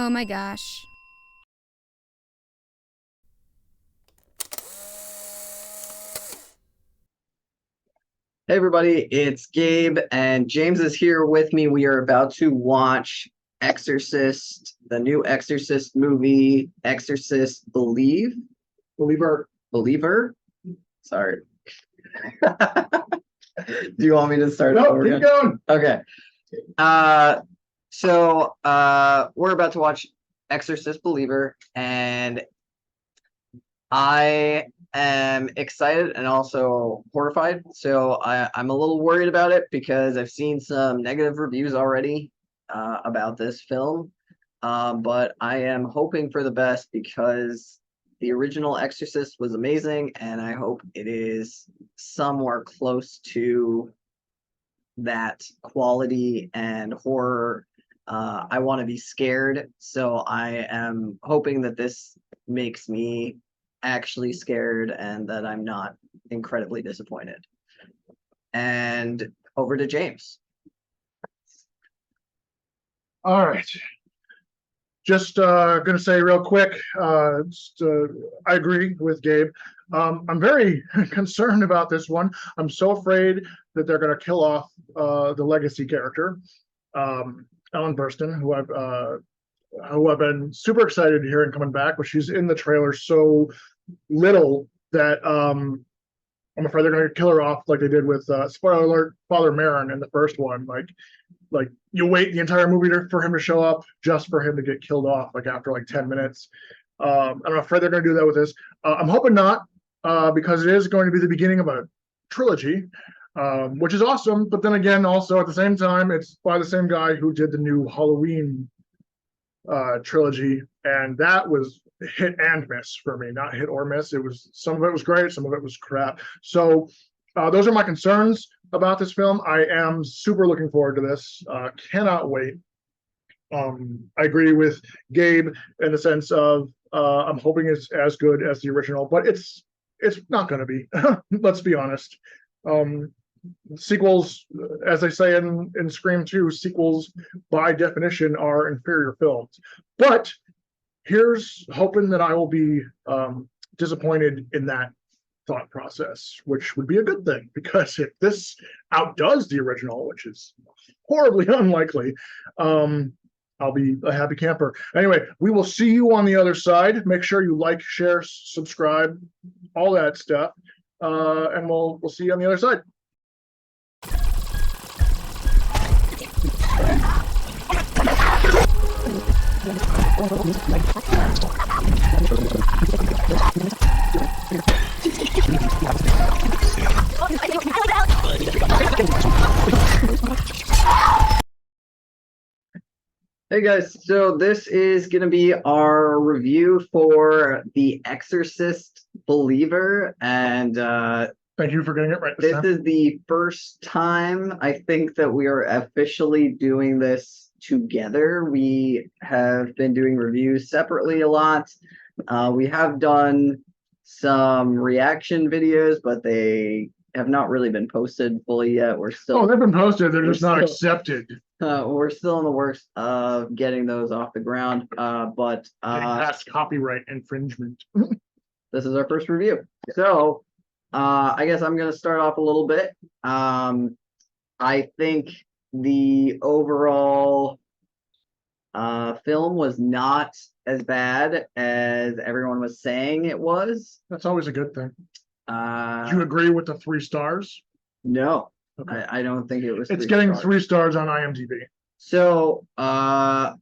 Oh my gosh. Hey everybody, it's Gabe and James is here with me. We are about to watch Exorcist, the new Exorcist movie, Exorcist Believer. Sorry. Do you want me to start No, over keep again? going. Okay. We're about to watch Exorcist Believer, and I am excited and also horrified. So I'm a little worried about it because I've seen some negative reviews already about this film. But I am hoping for the best because the original Exorcist was amazing, and I hope it is somewhere close to that quality and horror. I want to be scared, so I am hoping that this makes me actually scared and that I'm not incredibly disappointed. And over to James. All right. Just gonna say real quick, I agree with Gabe. I'm very concerned about this one. I'm so afraid that they're gonna kill off the legacy character, Ellen Burstyn, who I've been super excited to hearing coming back, but she's in the trailer so little that I'm afraid they're gonna kill her off like they did with spoiler alert, Father Merrin in the first one. Like you wait the entire movie for him to show up just for him to get killed off like after like 10 minutes. I'm afraid they're going to do that with this. I'm hoping not, because it is going to be the beginning of a trilogy, which is awesome. But then again, also at the same time, it's by the same guy who did the new Halloween trilogy, and that was hit and miss for me. Not hit or miss. It was, some of it was great, some of it was crap. So those are my concerns about this film. I am super looking forward to this. Cannot wait. I agree with Gabe in the sense of I'm hoping it's as good as the original, but it's not going to be. Let's be honest. Sequels, as they say in Scream 2, sequels by definition are inferior films. But here's hoping that I will be disappointed in that thought process, which would be a good thing, because if this outdoes the original, which is horribly unlikely, I'll be a happy camper. Anyway, we will see you on the other side. Make sure you like, share, subscribe, all that stuff, and we'll see you on the other side. Hey guys, so this is going to be our review for The Exorcist Believer, and thank you for getting it right this time. is the first time I think that we are officially doing this together. We have been doing reviews separately a lot. We have done some reaction videos, but they have not really been posted fully yet. We're still they've been posted, they're just not accepted. we're still in the works of getting those off the ground, but past copyright infringement. this is our first review. So I guess I'm going to start off a little bit. I think the overall film was not as bad as everyone was saying it was. That's always a good thing. Do you agree with the 3 stars? No, okay. I don't think it was. It's getting 3 stars on IMDb. So I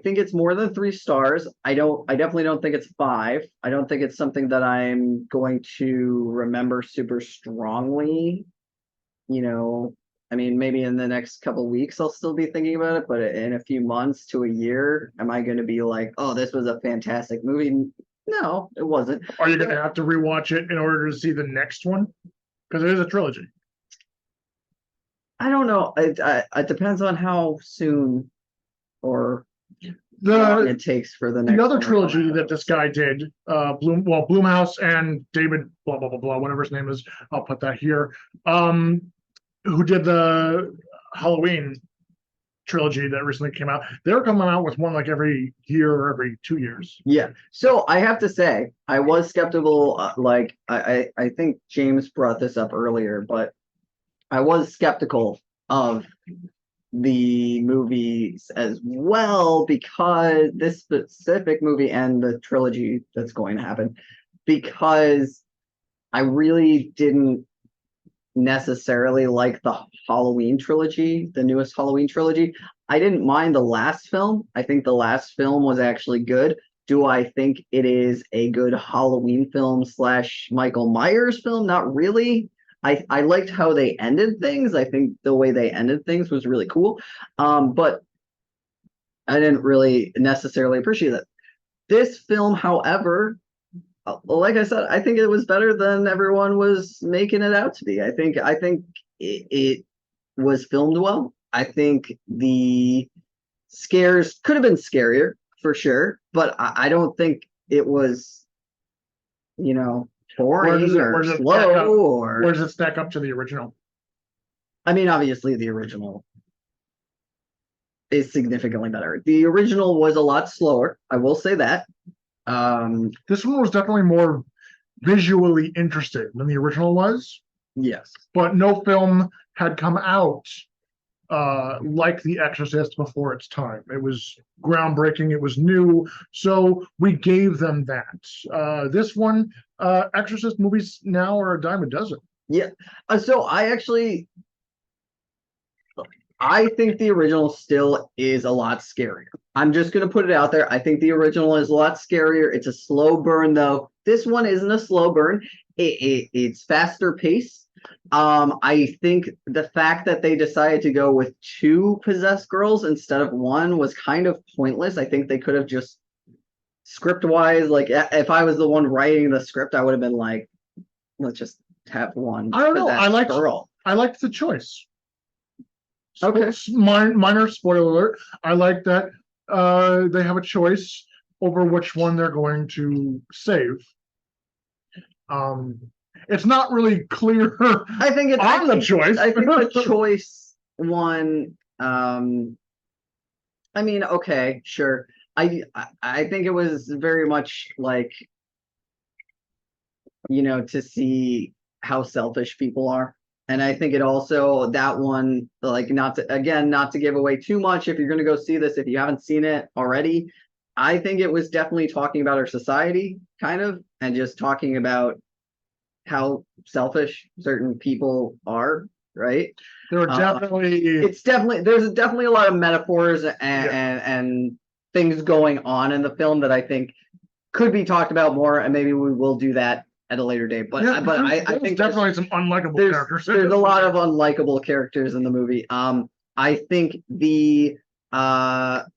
think it's more than 3 stars. I definitely don't think it's 5. I don't think it's something that I'm going to remember super strongly. You know, I mean, maybe in the next couple of weeks I'll still be thinking about it, but in a few months to a year, am I going to be like, oh, this was a fantastic movie? No, it wasn't. Are you going to have to rewatch it in order to see the next one? Because it is a trilogy. I don't know. It depends on how soon or long it takes for the next other trilogy that this guy did, Blumhouse and David blah blah blah blah, whatever his name is. I'll put that here. Who did the Halloween trilogy that recently came out. They're coming out with one like every year or every 2 years. Yeah. So I have to say, I was skeptical. Like I think James brought this up earlier, but I was skeptical of the movies as well because this specific movie and the trilogy that's going to happen, because I really didn't necessarily like the Halloween trilogy, the newest Halloween trilogy. I didn't mind the last film. I think the last film was actually good. Do I think it is a good Halloween film slash Michael Myers film? Not really. I liked how they ended things. I think the way they ended things was really cool. But I didn't really necessarily appreciate it. This film, however, like I said, I think it was better than everyone was making it out to be. I think it was filmed well. I think the scares could have been scarier for sure, but I don't think it was, you know, boring or slow or. Where does it stack up to the original? I mean, obviously the original is significantly better. The original was a lot slower. I will say that. This one was definitely more visually interesting than the original was, Yes. but no film had come out like The Exorcist before its time. It was groundbreaking, it was new, so we gave them that. This one, Exorcist movies now are a dime a dozen. Yeah. So I think the original still is a lot scarier. I'm just going to put it out there. I think the original is a lot scarier. It's a slow burn, though. This one isn't a slow burn. It's faster pace. I think the fact that they decided to go with two possessed girls instead of one was kind of pointless. I think they could have just script-wise, like if I was the one writing the script, I would have been like, let's just have one. I don't know. Girl. I liked the choice. Okay. Minor spoiler alert. I like that they have a choice over which one they're going to save. It's not really clear. I think it's on the choice. I think the choice one. I mean, okay, sure. I think it was very much like, to see how selfish people are. And I think it also, that one, like, not to give away too much if you're going to go see this, if you haven't seen it already, I think it was definitely talking about our society, kind of, and just talking about how selfish certain people are, right? There were definitely there's definitely a lot of metaphors and things going on in the film that I think could be talked about more, and maybe we will do that at a later date. But I think definitely some unlikable characters. There's a lot of unlikable characters in the movie. I think the fact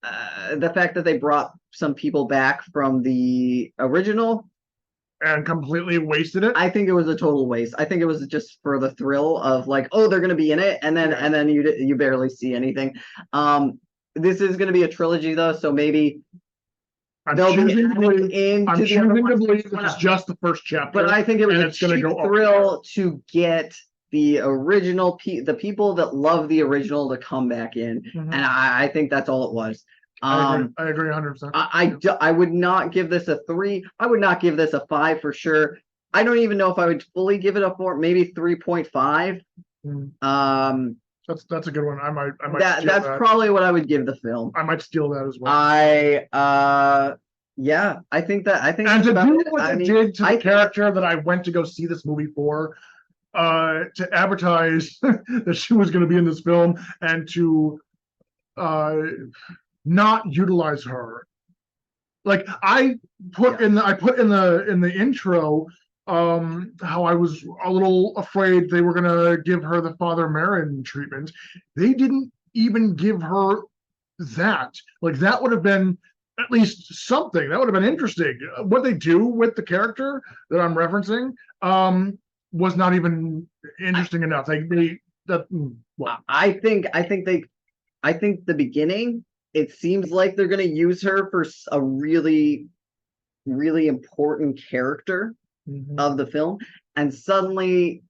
that they brought some people back from the original and completely wasted it. I think it was a total waste. I think it was just for the thrill of like, oh, they're going to be in it, and then you barely see anything. This is going to be a trilogy though, so maybe I'm choosing to believe this is just the first chapter. But I think it was a cheap thrill to get the original, the people that love the original to come back in, and I think that's all it was. I agree 100%. I would not give this a 3. I would not give this a 5 for sure. I don't even know if I would fully give it a 4, maybe 3.5. That's a good one. I might that's probably what I would give the film. I might steal that as well. Yeah, I think and to do what they did to the character that I went to go see this movie for, to advertise that she was going to be in this film and to not utilize her. Like I put in the intro how I was a little afraid they were gonna give her the Father Merrin treatment. They didn't even give her that. Like that would have been at least something. That would have been interesting. What they do with the character that I'm referencing was not even interesting enough. I think the beginning, it seems like they're going to use her for a really, really important character of the film, and suddenly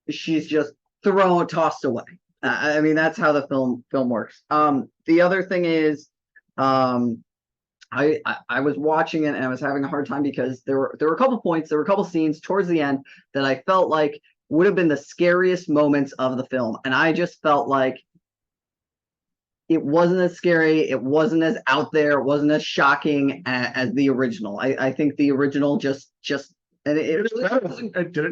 she's just tossed away. I mean, that's how the film works. The other thing is, um, I was watching it and I was having a hard time because there were a couple points, there were a couple scenes towards the end that I felt like would have been the scariest moments of the film, and I just felt like it wasn't as scary, it wasn't as out there, it wasn't as shocking as the original. I think the original just and it really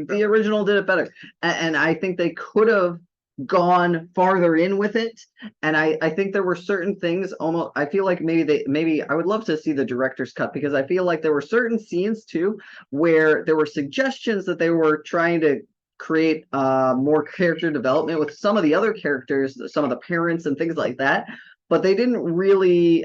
the original did it better, and I think they could have gone farther in with it. And I think there were certain things almost. I feel like maybe I would love to see the director's cut because I feel like there were certain scenes too where there were suggestions that they were trying to create more character development with some of the other characters, some of the parents and things like that, but they didn't really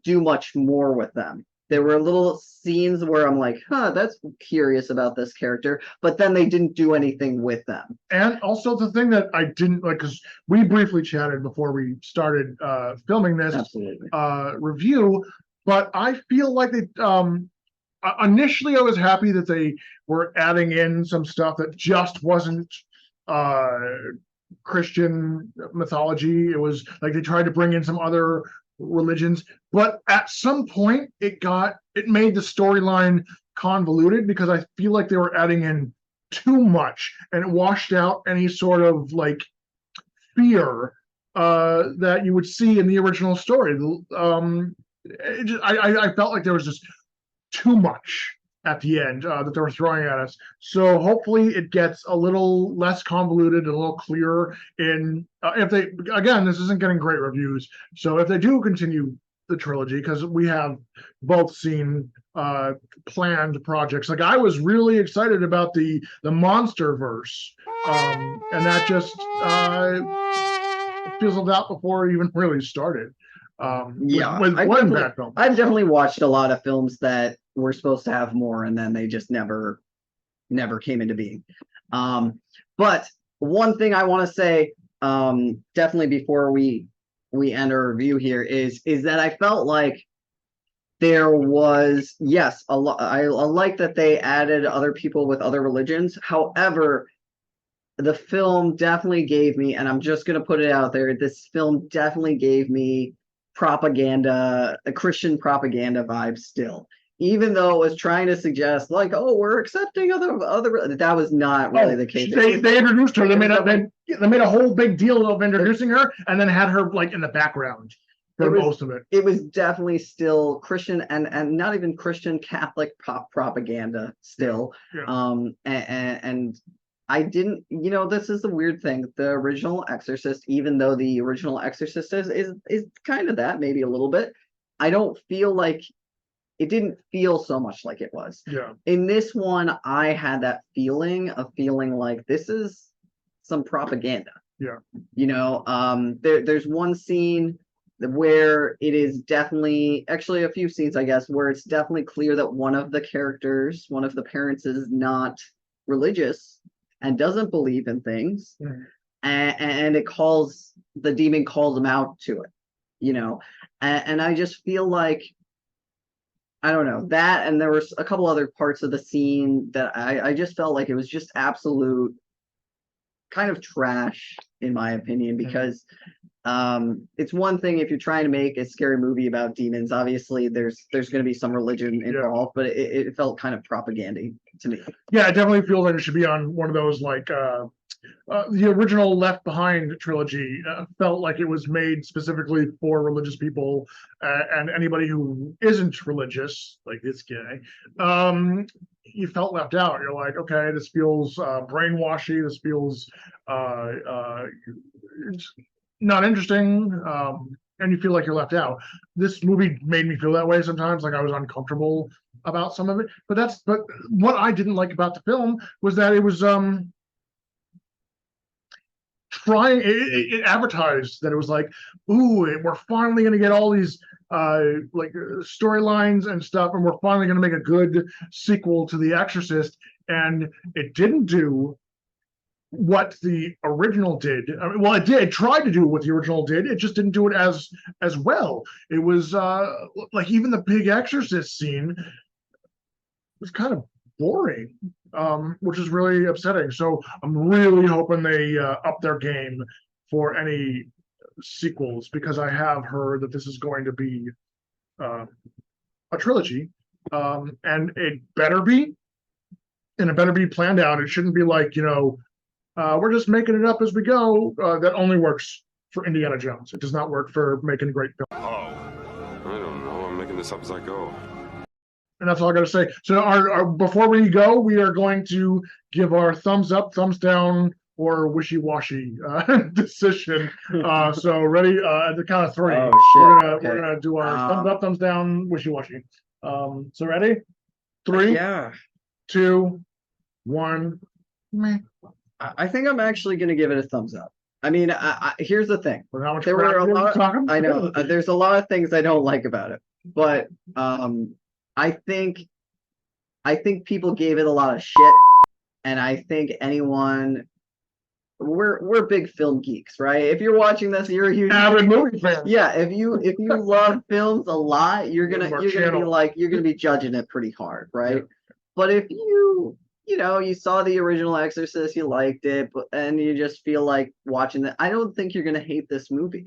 do much more with them. There were little scenes where I'm like, huh, that's curious about this character, but then they didn't do anything with them. And also the thing that I didn't like, because we briefly chatted before we started filming this review, but I feel like they initially I was happy that they were adding in some stuff that just wasn't Christian mythology. It was like they tried to bring in some other religions, but at some point it made the storyline convoluted because I feel like they were adding in too much and it washed out any sort of like fear that you would see in the original story. I felt like there was just too much at the end that they were throwing at us. So hopefully it gets a little less convoluted and a little clearer in if they, again, this isn't getting great reviews. So if they do continue the trilogy, because we have both seen planned projects. Like I was really excited about the monster verse. And that just fizzled out before it even really started. With one bad film. I've definitely watched a lot of films that were supposed to have more and then they just never came into being. But one thing I want to say definitely before we end our review here is that I felt like there was, yes, a lot. I like that they added other people with other religions. However, the film definitely gave me, and I'm just gonna put it out there, this film definitely gave me propaganda, a Christian propaganda vibe still. Even though it was trying to suggest, like, oh, we're accepting other, that was not really the case. They introduced her. They made a whole big deal of introducing her, and then had her like in the background for most of it. It was definitely still Christian and not even Christian Catholic propaganda still. Yeah. And I didn't, this is the weird thing. The original Exorcist, even though the original Exorcist is kind of that, maybe a little bit, I don't feel like it didn't feel so much like it was. Yeah. In this one, I had that feeling like this is some propaganda. Yeah. There's one scene where it is definitely, actually a few scenes, I guess, where it's definitely clear that one of the characters, one of the parents is not religious and doesn't believe in things. Mm-hmm. And the demon calls him out to it, and I just feel like, I don't know that, and there was a couple other parts of the scene that I just felt like it was just absolute kind of trash, in my opinion, because it's one thing if you're trying to make a scary movie about demons, obviously there's going to be some religion involved, but it felt kind of propaganda to me. Yeah, I definitely feel like it should be on one of those like the original Left Behind trilogy felt like it was made specifically for religious people and anybody who isn't religious, like this guy. You felt left out. You're like, okay, this feels brainwashy. This feels not interesting. And you feel like you're left out. This movie made me feel that way sometimes, like I was uncomfortable about some of it. But what I didn't like about the film was that it was it advertised that it was like, ooh, we're finally going to get all these storylines and stuff, and we're finally going to make a good sequel to The Exorcist, and it didn't do what the original did. I mean, well, it tried to do what the original did. It just didn't do it as well. It was like even the big Exorcist scene was kind of boring, which is really upsetting. So I'm really hoping they up their game for any sequels because I have heard that this is going to be a trilogy, and it better be, and it better be planned out. It shouldn't be like, we're just making it up as we go. That only works for Indiana Jones. It does not work for making great films. Oh, I don't know. I'm making this up as I go. And that's all I got to say. So, before we go, we are going to give our thumbs up, thumbs down, or wishy-washy decision. So, ready? At the count of three, Oh, shit. we're gonna do our thumbs up, thumbs down, wishy-washy. So, ready? 3, Yeah. 2, 1. Meh. I think I'm actually going to give it a thumbs up. I mean, here's the thing. Well, how much There were crap a we lot. talking? I know there's a lot of things I don't like about it, but I think people gave it a lot of shit, and I think we're big film geeks, right? If you're watching this, you're a huge Avid movie fan. Yeah, if you love films a lot, you're gonna be judging it pretty hard, right? Yeah. But if you saw the original Exorcist, you liked it, and you just feel like watching that, I don't think you're gonna hate this movie.